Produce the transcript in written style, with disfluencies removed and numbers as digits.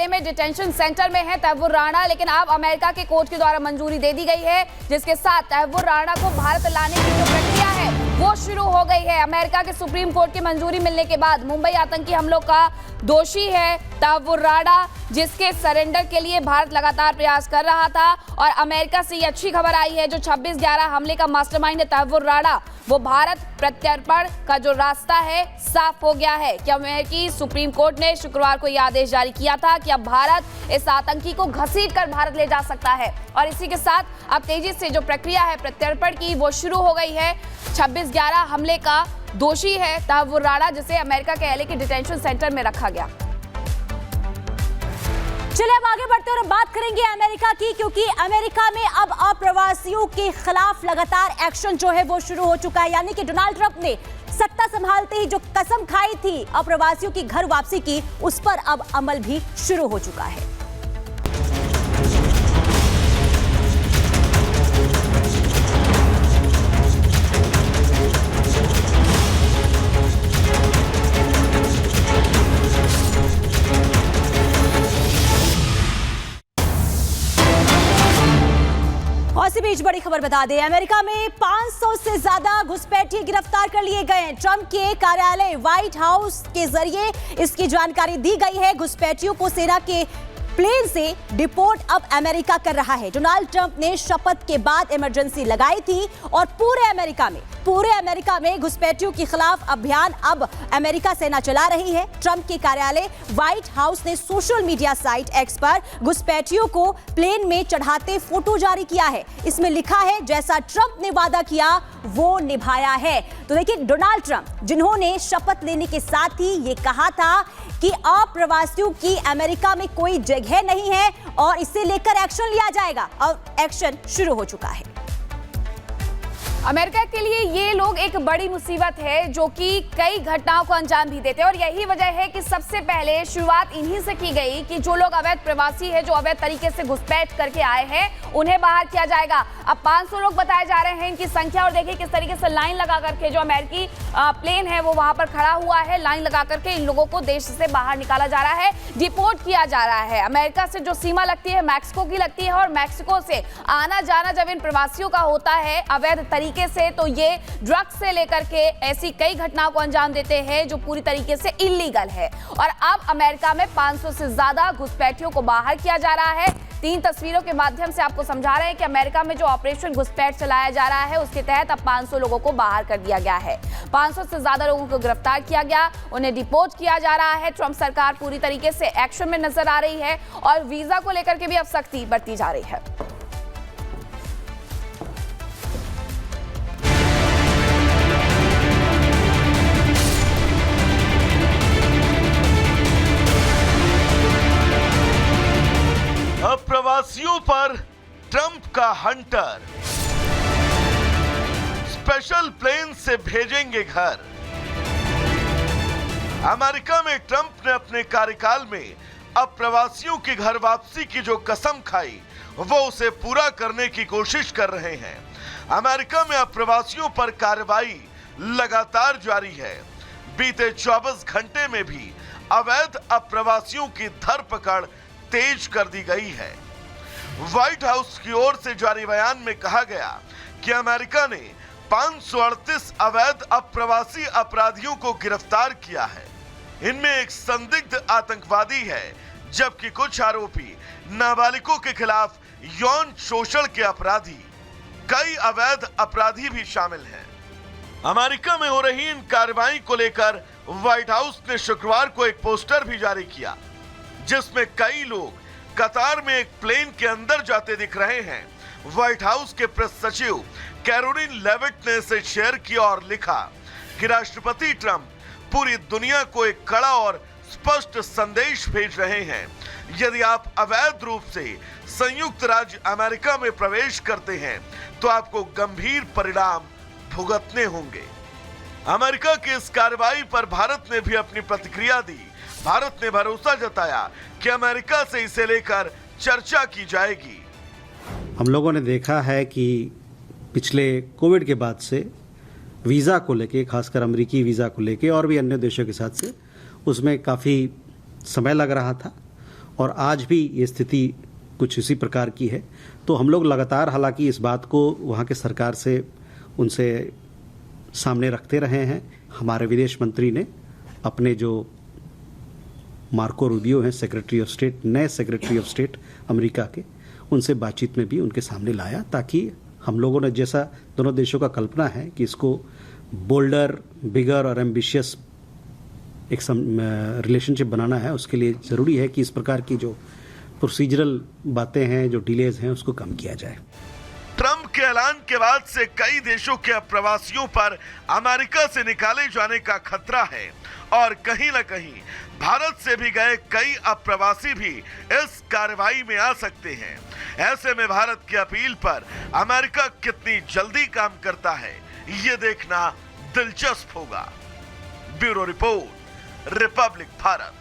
LA में detention centre में है तैमूर राणा, लेकिन अब अमेरिका के कोर्ट के द्वारा मंजूरी दे दी गई है, जिसके साथ तैमूर राणा को भारत लाने की जो प्रक्रिया है वो शुरू हो गई है। अमेरिका के सुप्रीम कोर्ट की मंजूरी मिलने के बाद मुंबई आतंकी हमलों का दोषी है तैमूर राणा, जिसके सरेंडर के लिए भारत लगातार प्रयास कर रहा था। और अमेरिका से ये अच्छी खबर आई है, जो 26/11 हमले का मास्टरमाइंड है तैमूर राणा, वो भारत प्रत्यर्पण का जो रास्ता है साफ हो गया है कि अमेरिकी सुप्रीम कोर्ट ने शुक्रवार को यह आदेश जारी किया था कि अब भारत इस आतंकी को घसीटकर भारत ले जा सकता है। और इसी के साथ अब तेजी से जो प्रक्रिया है प्रत्यर्पण की वो शुरू हो गई है। 26/11 हमले का दोषी है तैमूर राणा, जिसे अमेरिका के एलए के डिटेंशन सेंटर में रखा गया। चलिए अब आगे बढ़ते हैं और बात करेंगे अमेरिका की, क्योंकि अमेरिका में अब अप्रवासियों के खिलाफ लगातार एक्शन जो है वो शुरू हो चुका है। यानी कि डोनाल्ड ट्रंप ने सत्ता संभालते ही जो कसम खाई थी अप्रवासियों की घर वापसी की, उस पर अब अमल भी शुरू हो चुका है। इसी बीच बड़ी खबर बता दें, अमेरिका में 500 से ज्यादा घुसपैठिए गिरफ्तार कर लिए गए हैं। ट्रंप के कार्यालय व्हाइट हाउस के जरिए इसकी जानकारी दी गई है। घुसपैठियों को सेना के प्लेन से डिपोर्ट अब अमेरिका कर रहा है। डोनाल्ड ट्रंप ने शपथ के बाद इमरजेंसी लगाई थी और पूरे अमेरिका में घुसपैठियों के खिलाफ अभियान अब अमेरिका सेना चला रही है। ट्रंप के कार्यालय व्हाइट हाउस ने सोशल मीडिया साइट एक्स पर घुसपैठियों को प्लेन में चढ़ाते फोटो जारी किया है। इसमें लिखा है, जैसा ट्रंप ने वादा किया वो निभाया है। तो देखिए, डोनाल्ड ट्रंप जिन्होंने शपथ लेने के साथ ही ये कहा था कि अप्रवासियों की अमेरिका में कोई जगह नहीं है और इसे लेकर एक्शन लिया जाएगा, और एक्शन शुरू हो चुका है। अमेरिका के लिए ये लोग एक बड़ी मुसीबत है, जो कि कई घटनाओं को अंजाम भी देते हैं। और यही वजह है कि सबसे पहले शुरुआत इन्हीं से की गई कि जो लोग अवैध प्रवासी हैं, जो अवैध तरीके से घुसपैठ करके आए हैं, उन्हें बाहर किया जाएगा। अब 500 लोग बताए जा रहे हैं इनकी संख्या। और देखिए किस तरीके से लाइन लगा करके जो अमेरिकी प्लेन है वो वहां पर खड़ा हुआ है। लाइन लगा करके इन लोगों को देश से बाहर निकाला जा रहा है, डिपोर्ट किया जा रहा है। अमेरिका से जो सीमा लगती है मैक्सिको की लगती है, और मैक्सिको से आना जाना जब इन प्रवासियों का होता है अवैध तरीके से, तो ये ड्रग्स से लेकर के ऐसी कई घटनाओं को अंजाम देते हैं जो पूरी तरीके से इल्लीगल है। और अब अमेरिका में 500 से ज्यादा घुसपैठियों को बाहर किया जा रहा है। 3 तस्वीरों के माध्यम से आपको समझा रहे हैं कि अमेरिका में जो ऑपरेशन घुसपैठ चलाया जा रहा है उसके तहत अब 500 लोगों को बाहर कर दिया गया है। 500 से ज्यादा लोगों को गिरफ्तार किया गया, उन्हें डिपोर्ट किया जा रहा है। ट्रंप सरकार पूरी तरीके से एक्शन में नजर आ रही है और वीजा को लेकर के भी अब सख्ती बरती जा रही है। अप्रवासियों पर ट्रंप का हंटर, स्पेशल प्लेन से भेजेंगे घर। अमेरिका में ट्रंप ने अपने कार्यकाल में अप्रवासियों की घर वापसी की जो कसम खाई वो उसे पूरा करने की कोशिश कर रहे हैं। अमेरिका में अप्रवासियों पर कार्रवाई लगातार जारी है। बीते 24 घंटे में भी अवैध अप्रवासियों की धरपकड़ तेज कर दी गई है। व्हाइट हाउस की ओर से जारी बयान में कहा गया कि अमेरिका ने 538 अवैध अप्रवासी अपराधियों को गिरफ्तार किया है। इनमें एक संदिग्ध आतंकवादी है, जबकि कुछ आरोपी नाबालिगों के खिलाफ यौन शोषण के अपराधी, कई अवैध अपराधी भी शामिल हैं। अमेरिका में हो रही इन कार्रवाई को लेकर व्हाइट हाउस ने शुक्रवार को एक पोस्टर भी जारी किया, जिसमें कई लोग कतार में एक प्लेन के अंदर जाते दिख रहे हैं। व्हाइट हाउस के प्रेस सचिव कैरोलिन लेविट ने इसे शेयर किया और लिखा कि राष्ट्रपति ट्रंप पूरी दुनिया को एक कड़ा और स्पष्ट संदेश भेज रहे हैं। यदि आप अवैध रूप से संयुक्त राज्य अमेरिका में प्रवेश करते हैं तो आपको गंभीर परिणाम भुगतने होंगे। अमेरिका की इस कार्रवाई पर भारत ने भी अपनी प्रतिक्रिया दी। भारत ने भरोसा जताया कि अमेरिका से इसे लेकर चर्चा की जाएगी। हम लोगों ने देखा है कि पिछले कोविड के बाद से वीज़ा को लेके, खासकर अमेरिकी वीज़ा को लेके और भी अन्य देशों के साथ से उसमें काफ़ी समय लग रहा था और आज भी ये स्थिति कुछ इसी प्रकार की है। तो हम लोग लगातार हालांकि इस बात को वहाँ के सरकार से उनसे सामने रखते रहे हैं। हमारे विदेश मंत्री ने अपने जो मार्को रूबियो हैं सेक्रेटरी ऑफ स्टेट, नए सेक्रेटरी ऑफ स्टेट अमेरिका के, उनसे बातचीत में भी उनके सामने लाया, ताकि हम लोगों ने जैसा दोनों देशों का कल्पना है कि इसको बोल्डर, बिगर और एम्बिशियस एक रिलेशनशिप बनाना है, उसके लिए ज़रूरी है कि इस प्रकार की जो प्रोसीजरल बातें हैं, जो डिलेज हैं, उसको कम किया जाए। ट्रंप के ऐलान के बाद से कई देशों के अप्रवासियों पर अमेरिका से निकाले जाने का खतरा है और कहीं न कहीं भारत से भी गए कई अप्रवासी भी इस कार्रवाई में आ सकते हैं। ऐसे में भारत की अपील पर अमेरिका कितनी जल्दी काम करता है, ये देखना दिलचस्प होगा। Bureau report, Republic Bharat.